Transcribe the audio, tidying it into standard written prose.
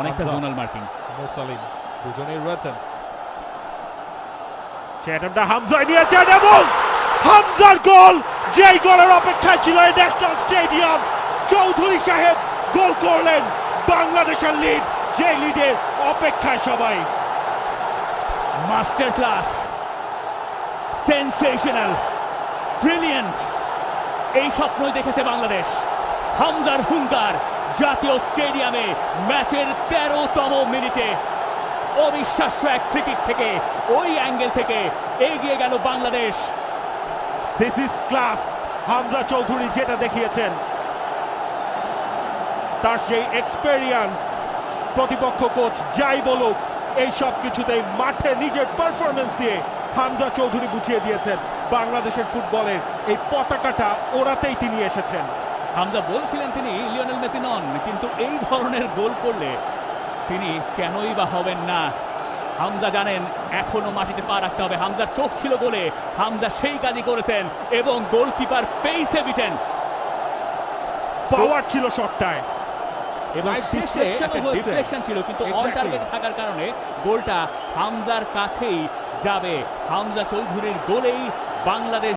অনেকটা zonal marking. মুরসালিন দুজনেই রয়েছেন। সেটা হামজা নিয়েছেন এবং হামজার গোল, যেই গোলের অপেক্ষায় ছিল এই ন্যাশনাল স্টেডিয়াম। চৌধুরী সাহেব গোল করলেন, বাংলাদেশের লিড, যে লিডের অপেক্ষায় সবাই। মাস্টার ক্লাস, সেনসেশনাল, ব্রিলিয়ান্ট, এই স্বপ্নই দেখেছে বাংলাদেশ। হামজার হুঙ্কার জাতীয় স্টেডিয়ামে ম্যাচের 13তম মিনিটে অবিশ্বাস্য এক ফ্রিকিক থেকে ওই অ্যাঙ্গেল থেকে এগিয়ে গেল Bangladesh. This is class. Hamza Chowdhury যেটা দেখিয়েছেন, তার সেই এক্সপেরিয়েন্স, প্রতিপক্ষ কোচ যাই বলুক, এই সব কিছুতেই মাঠে নিজের পারফরমেন্স দিয়ে হামজা চৌধুরী বুঝিয়ে দিয়েছেন বাংলাদেশের ফুটবলের এই পতাকাটা ওড়াতেই তিনি এসেছেন। হামজা বলছিলেন তিনি লিওনেল মেসি নন, কিন্তু এই ধরনের গোল করলে তিনি কেনই বা হবেন না। হামজা জানেন এখনো মাটিতে পা রাখতে হবে। হামজার চোখ ছিল বলে হামজা সেই কাজই করেছেন এবং গোলকিপার পেইসে বিটেন। পাওয়ার ছিল শটটায় এবং শেষে একটা ডিফ্লেকশন ছিল, কিন্তু অন টার্গেট থাকার কারণে গোলটা হামজার কাছেই যাবে। হামজা চৌধুরীর গোলেই বাংলাদেশ